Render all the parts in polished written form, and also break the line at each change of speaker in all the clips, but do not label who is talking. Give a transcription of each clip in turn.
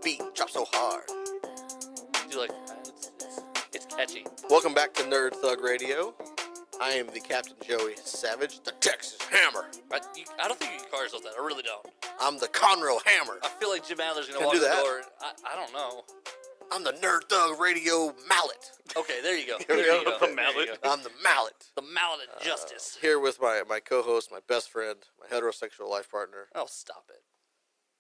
Beat drop so hard.
You like it's catchy.
Welcome back to Nerd Thug Radio. I am the Captain Joey Savage, the Texas Hammer.
I don't think you can call yourself that. I really don't.
I'm the Conroe Hammer.
I feel like Jim Adler's gonna
Can
walk
do
in the
that.
door. I don't know.
I'm the Nerd Thug Radio Mallet.
Okay, there you go.
Here we
There
go.
you go.
The mallet.
There you go.
I'm the Mallet.
The mallet of justice.
Here with my co-host, my best friend, my heterosexual life partner.
Oh, stop it.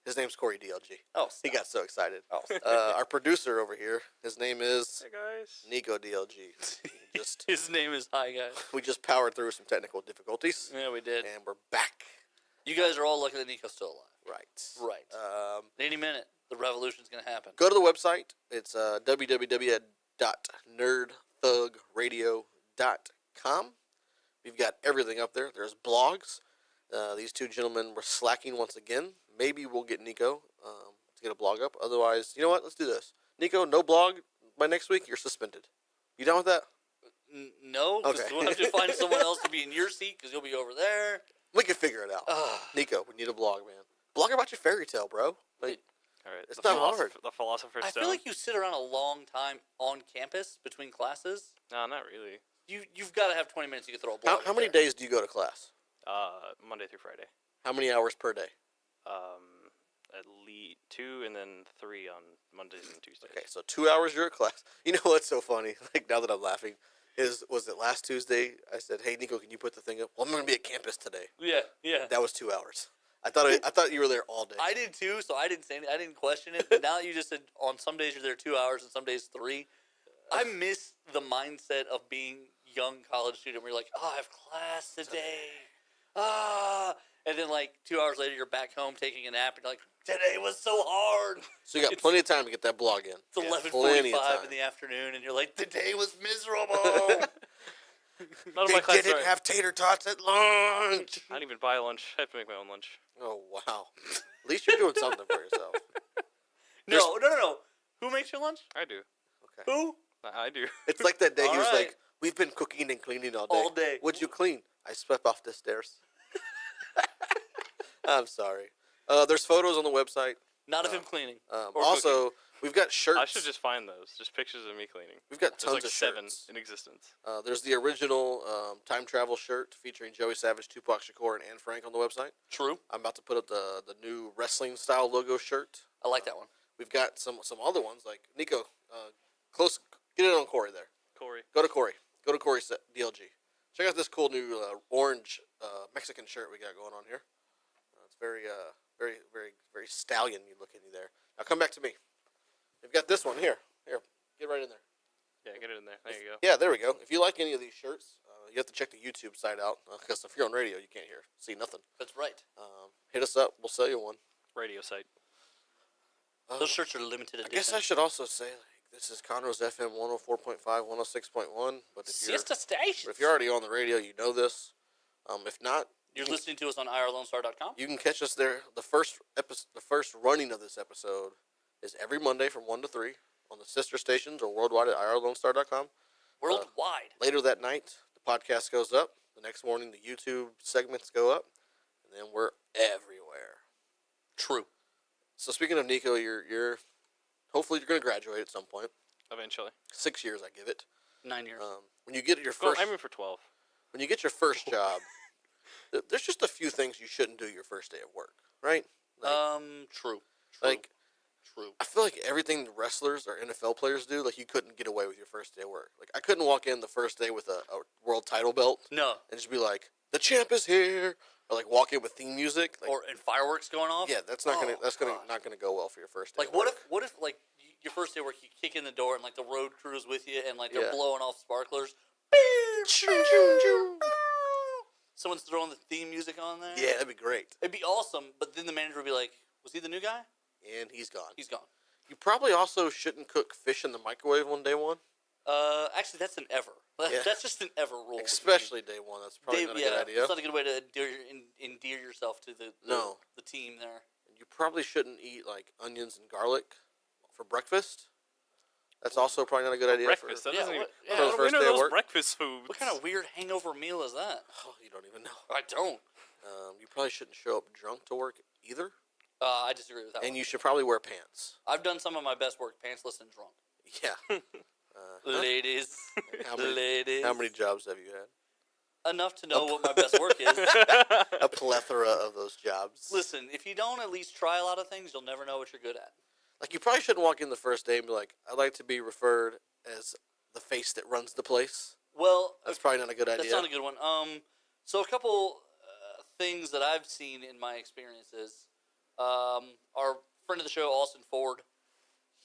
His name's Corey DLG.
Oh, stop.
He got so excited.
Oh, stop.
Our producer over here, his name is
Hey guys.
Nico DLG.
His name is Hi Guys.
We just powered through some technical difficulties,
Yeah, we did.
and we're back.
You guys are all lucky that Nico's still alive.
Right.
Right. Any minute, the revolution's gonna happen.
Go to the website. It's www.nerdthugradio.com. We've got everything up there. There's blogs. These two gentlemen were slacking once again. Maybe we'll get Nico to get a blog up. Otherwise, you know what? Let's do this. Nico, no blog by next week. You're suspended. You done with that?
No, because
Okay.
we'll have to find someone else to be in your seat because you'll be over there.
We can figure it out. Nico, we need a blog, man. Blog about your fairy tale, bro. Like,
All right.
It's not hard.
The Philosopher's
I
Stone.
feel like you sit around a long time on campus between classes.
No, not really.
You've got to have 20 minutes you can throw a blog.
how many days do you go to class?
Monday through Friday.
How many hours per day?
At least 2 and then 3 on Mondays and Tuesdays.
Okay, so 2 hours you're at class. You know what's so funny? Like, now that I'm laughing, was it last Tuesday? I said, "Hey, Nico, can you put the thing up?" Well, I'm going to be at campus today.
Yeah.
That was 2 hours. I thought you were there all day.
I did too, so I didn't say anything. I didn't question it. But now that you just said on some days you're there 2 hours and some days 3, I miss the mindset of being young college student where you're like, oh, I have class today. And then like 2 hours later you're back home taking a nap and you're like, today was so hard.
So you got plenty of time to get that blog in.
It's 11:45 in the afternoon and you're like, the day was miserable.
None of
They
my classes
didn't have tater tots at lunch.
I don't even buy lunch. I have to make my own lunch.
Oh, wow. At least you're doing something for yourself.
No. Who makes your lunch?
I do.
Okay.
Who?
I do.
It's like that day he
All
was
right.
like, "We've been cooking and cleaning all day."
All day.
What'd you clean? I swept off the stairs. I'm sorry. There's photos on the website.
Not of him cleaning. Or
Also, we've got shirts.
I should just find those. Just pictures of me cleaning.
We've got
There's
tons
like
of
7
shirts.
in existence.
There's the original time travel shirt featuring Joey Savage, Tupac Shakur, and Anne Frank on the website.
True.
I'm about to put up the new wrestling style logo shirt.
I like that one.
We've got some other ones like Nico. Close. Get it on Corey there.
Corey.
Go to Corey. Go to Corey DLG. Check out this cool new orange Mexican shirt we got going on here. It's very stallion-y looking there. Now come back to me. We've got this one here. Here, get right in there.
Yeah, get it in there. There you go.
Yeah, there we go. If you like any of these shirts, you have to check the YouTube site out because if you're on radio, you can't see nothing.
That's right.
Hit us up. We'll sell you one.
Radio site.
Those shirts are limited
I
edition.
guess I should also say this is Conroe's FM 104.5, 106.1. But
Siesta station.
if you're already on the radio, you know this. If not,
You're listening to us on irlonestar.com.
you can catch us there. The first running of this episode is every Monday from 1 to 3 on the sister stations or worldwide at irlonestar.com.
Worldwide.
Later that night, the podcast goes up. The next morning, the YouTube segments go up, and then we're everywhere.
True.
So speaking of Nico, you're hopefully you're going to graduate at some point.
Eventually.
6 years, I give it.
9 years.
When you get your
Well,
first,
I'm in for 12.
when you get your first job, there's just a few things you shouldn't do your first day of work, right?
True.
Like,
True.
I feel like everything the wrestlers or NFL players do, like you couldn't get away with your first day of work. Like I couldn't walk in the first day with a world title belt
No.
and just be like, "The champ is here," or like walk in with theme music. Like,
And fireworks going off.
yeah, that's not
God.
not gonna go well for your first day.
Like
of
what
work.
if like your first day of work, you kick in the door and like the road crew's with you and like they're
Yeah.
blowing off sparklers. Someone's throwing the theme music on there.
Yeah, that'd be great.
It'd be awesome, but then the manager would be like, "Was he the new guy?"
And he's gone.
He's gone.
You probably also shouldn't cook fish in the microwave on day one.
Actually, that's an ever.
Yeah.
That's just an ever rule.
Especially day one. That's probably not a good idea.
It's not a good way to endear yourself to the team there.
You probably shouldn't eat like onions and garlic for breakfast. That's also probably not a good idea.
Breakfast.
For,
That doesn't
yeah,
even.
what- yeah,
I don't
first
we know
day of
those
work.
breakfast foods.
What kind of weird hangover meal is that?
oh, you don't even know.
I don't.
You probably shouldn't show up drunk to work either.
I disagree with that
And
one.
you should probably wear pants.
I've done some of my best work pantsless and drunk.
Yeah.
Ladies. Ladies.
How many jobs have you had?
Enough to know what my best work is.
A plethora of those jobs.
Listen, if you don't at least try a lot of things, you'll never know what you're good at.
Like, you probably shouldn't walk in the first day and be like, I'd like to be referred as the face that runs the place.
Well,
That's probably not a good idea.
that's not a good one. So a couple things that I've seen in my experiences. Our friend of the show, Austin Ford,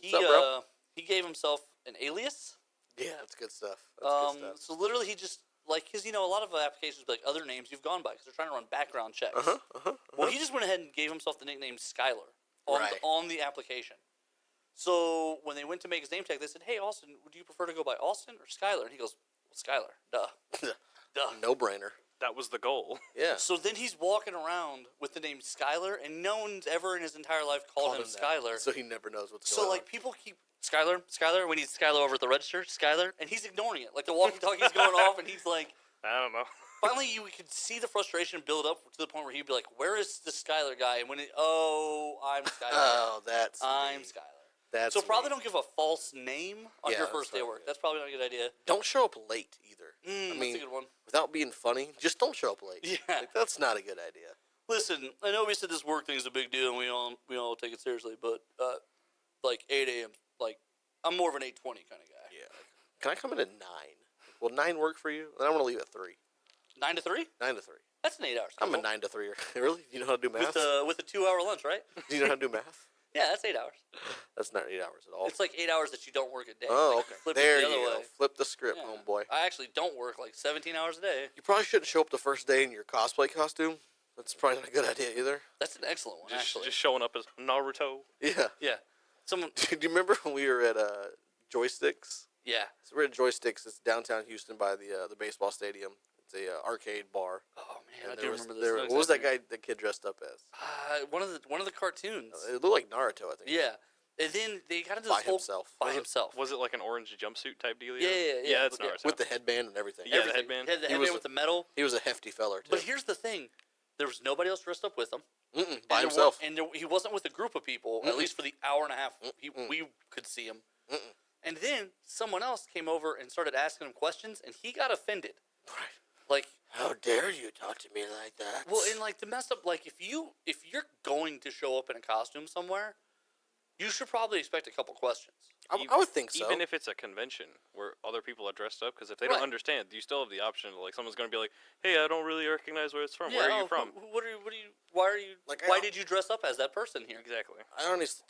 What's up, bro?
He gave himself an alias.
Yeah, that's good stuff. That's good stuff.
So literally, he just because a lot of applications like other names you've gone by because they're trying to run background checks. Well, he just went ahead and gave himself the nickname Schissler on the application. So when they went to make his name tag, they said, "Hey, Austin, would you prefer to go by Austin or Schuyler?" And he goes, well, "Schuyler, duh."
No brainer.
That was the goal.
Yeah.
So then he's walking around with the name Schuyler, and no one's ever in his entire life called him Schuyler.
So he never knows what's going on.
So like people keep Schuyler, we need Schuyler over at the register, Schuyler, and he's ignoring it. Like the walkie-talkie's going off, and he's like,
I don't know.
finally you could see the frustration build up to the point where he'd be like, "Where is the Schuyler guy?" And when I'm Schuyler.
Oh, that's
I'm
me.
Schuyler.
That's
So probably
me.
don't give a false name on
Yeah,
your
that's
first day of
probably
work.
good.
That's probably not a good idea.
Don't show up late either. I mean,
that's a good one.
without being funny, just don't show up late.
Yeah.
Like, that's not a good idea.
Listen, I know we said this work thing is a big deal, and we all take it seriously. But like 8 a.m. Like I'm more of an 8:20 kind of guy.
Yeah. Can I come in at 9? Will 9 work for you? Then I want to leave at 3.
9 to 3.
9 to 3.
That's an 8-hour
I'm
schedule.
a 9 to 3. Really? You know how to do math?
with a 2-hour lunch, right?
Do you know how to do math?
Yeah, that's 8 hours.
That's not 8 hours at all.
It's like 8 hours that you don't work a day.
Oh,
Like,
okay.
Flip
There
it the
you
other
go.
way.
Flip the script,
Yeah.
homeboy.
I actually don't work like 17 hours a day.
You probably shouldn't show up the first day in your cosplay costume. That's probably not a good idea either.
That's an excellent one, actually.
Just showing up as Naruto.
Yeah.
Yeah. Someone.
Do you remember when we were at Joysticks?
Yeah.
So we're at Joysticks. It's downtown Houston by the baseball stadium. It's a arcade bar.
Oh man,
And
I do
there was-
remember this.
there-
Not
what was that
exactly.
guy? The kid dressed up as?
One of the cartoons.
It looked like Naruto, I think.
Yeah. And then they got into
By
this whole
himself.
by himself.
Was it like an orange jumpsuit type deal?
Yeah.
Yeah, it's
Yeah.
Naruto.
With the headband and everything.
Yeah, the
Everything.
headband.
He had the
He
headband
was
with the metal.
He was a hefty feller too.
But here's the thing: there was nobody else dressed up with him.
By himself.
He wasn't with a group of people. At least for the hour and a half we could see him. And then someone else came over and started asking him questions, and he got offended.
Right.
Like,
How dare you talk to me like that?
well, and like the mess up. Like, if you're going to show up in a costume somewhere, you should probably expect a couple questions.
I would think so.
Even if it's a convention where other people are dressed up, because if they
Right.
don't understand, you still have the option. Like someone's going to be like, "Hey, I don't really recognize where it's from. Where are you from?"
Why did you dress up as that person here?
Exactly.
I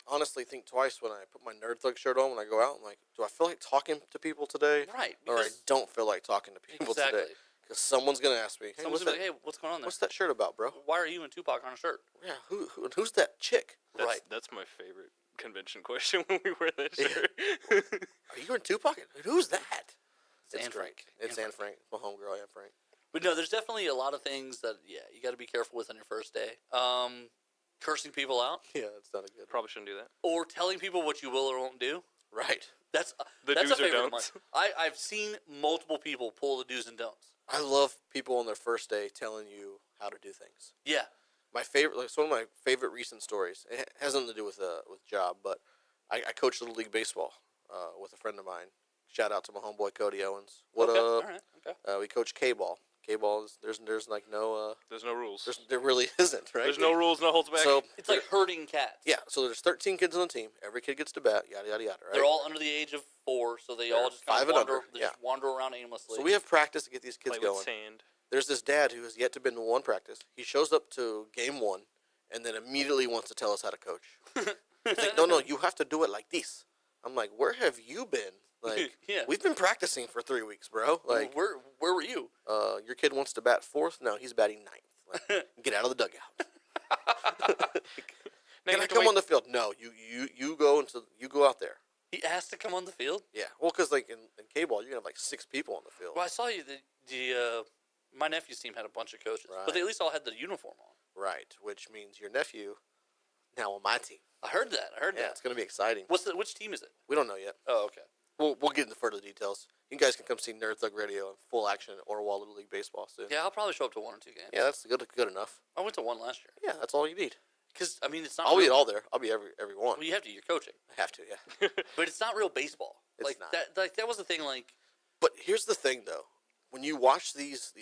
honestly think twice when I put my Nerd Thug shirt on when I go out. I'm like, do I feel like talking to people today?
Right.
Or I
because-
don't feel like talking to people today.
Exactly.
Because someone's going to ask me, hey,
Someone's
what's
gonna
that,
be like, "Hey, what's going on there?
what's that shirt about, bro?
Why are you and Tupac on a shirt?"
Yeah, who's that chick?
That's, That's my favorite convention question when we wear that shirt.
Are you in Tupac? Who's that?
It's Anne
great.
Frank.
It's
Anne
Anne Frank. My homegirl, Anne Frank.
But no, there's definitely a lot of things that you got to be careful with on your first day. Cursing people out
Yeah, that's not a good.
Probably shouldn't do that.
or telling people what you will or won't do.
Right.
That's
The
that's
do's
a
or
favorite of mine.
don'ts.
I've seen multiple people pull the do's and don'ts.
I love people on their first day telling you how to do things.
Yeah.
My favorite, like, it's one of my favorite recent stories. It has nothing to do with job, but I coached Little League Baseball with a friend of mine. Shout out to my homeboy Cody Owens. What
Okay,
up?
All right. Okay.
We coach K-ball. K-ball is there's like no
There's no rules.
there really isn't, right?
There's no rules, no holds back.
So
It's like herding cats.
yeah, so there's 13 kids on the team. Every kid gets to bat. Yada yada yada. Right.
They're all under the age of 4, so they all just kind
5
of
and
wander.
under,
They
yeah.
just wander around aimlessly.
So we have practice to get these kids
play with
going.
sand.
There's this dad who has yet to been to one practice. He shows up to game 1 and then immediately wants to tell us how to coach. He's like, no, you have to do it like this. I'm like, where have you been? Like,
Yeah.
we've been practicing for 3 weeks, bro. Like,
where were you?
your kid wants to bat 4th. No, he's batting 9th. Like, get out of the dugout.
Now
Can
you
I
have to
come
wait-
on the field? No, you go out there.
He asked to come on the field.
Yeah, well, because like in K-ball, you're gonna have like 6 people on the field.
Well, I saw you. My nephew's team had a bunch of coaches, but they at least all had the uniform on.
Right, which means your nephew now on my team.
I heard that.
Yeah, it's gonna be exciting.
Which team is it?
We don't know yet.
Oh, okay.
We'll get into further details. You guys can come see Nerd Thug Radio in full action at Orwell Little League Baseball soon.
Yeah, I'll probably show up to 1 or 2 games.
Yeah, that's good enough.
I went to one last year.
Yeah, that's all you need.
Because I mean, it's not.
I'll be
real,
at all there. I'll be every one.
Well, you have to. You're coaching,
I have to, yeah.
but it's not real baseball.
It's
like
not.
that. Like that was the thing. Like
But here's the thing, though. When you watch these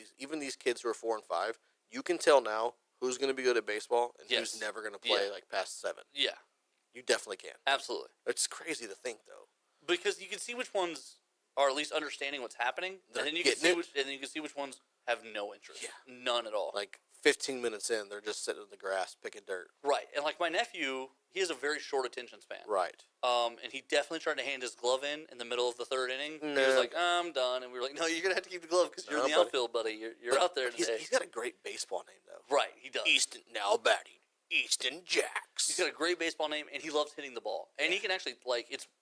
kids who are 4 and 5, you can tell now who's going to be good at baseball and
Yes.
who's never going to play
Yeah.
like past 7.
yeah,
You definitely can.
absolutely.
It's crazy to think, though.
Because you can see which ones are at least understanding what's happening,
They're
and then you can
getting
see
it.
which, and then you can see which ones have no interest.
Yeah.
None at all.
Like 15 minutes in, they're just sitting in the grass picking dirt.
Right. And like my nephew, he has a very short attention span.
Right.
And he definitely tried to hand his glove in the middle of the 3rd inning. He
No.
was like, I'm done. And we were like, no, you're going to have to keep the glove because you're
No,
in the
buddy.
outfield, buddy. You're out there today.
He's got a great baseball name, though.
Right, he does.
Easton, now batting. Easton Jacks.
He's got a great baseball name, and he loves hitting the ball. And he can actually,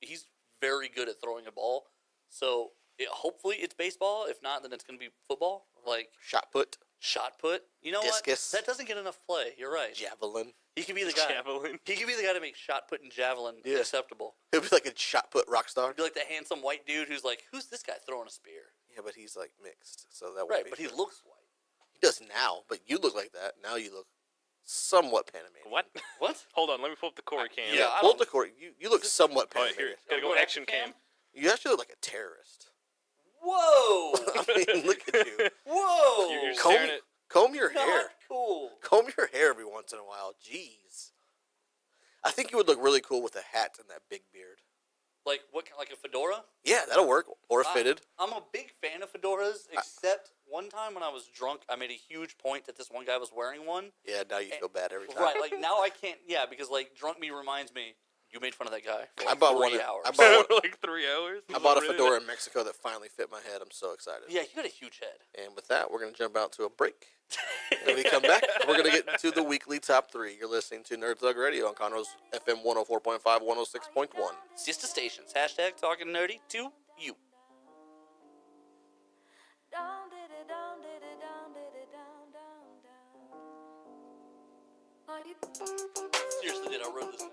he's very good at throwing a ball. So hopefully it's baseball. If not, then it's going to be football. Like
Shot put.
shot put. You know
Discus.
what? That doesn't get enough play. You're right.
Javelin.
He could be the guy.
Javelin.
He could be the guy to make shot put and javelin
Yeah.
acceptable.
He'll be like a shot put rock star.
He'd be like the handsome white dude who's like, who's this guy throwing a spear?
Yeah, but he's like mixed, so that won't
Right,
be
but he
true.
looks white.
He does now, but you look like that. Now you look somewhat Panamanian.
What?
What?
Hold on, let me pull up the Corey cam.
Yeah, I
Pull
don't-
up the court. You look somewhat
Oh, here,
Panamanian.
gotta go action cam.
You actually look like a terrorist.
Whoa!
I mean, look at you.
Whoa!
You're
Comb,
staring at.
comb your
Not
hair.
cool.
Comb your hair every once in a while. Jeez. I think you would look really cool with a hat and that big beard.
Like what? Like a fedora?
Yeah, that'll work. Or a fitted.
I'm a big fan of fedoras, except one time when I was drunk, I made a huge point that this one guy was wearing one.
Yeah, now you feel bad every time.
Right, like now I can't. Yeah, because like drunk me reminds me. You made fun of that guy for like
I bought
3
one.
hours.
I bought one.
Like 3 hours.
I bought a
Really?
fedora in Mexico that finally fit my head. I'm so excited.
Yeah, you got a huge head.
And with that, we're going to jump out to a break. When we come back, we're going to get into the weekly top 3. You're listening to Nerd Thug Radio on Conroe's FM 104.5, 106.1.
Sister Stations. Hashtag talking nerdy to you. Seriously, did I wrote this?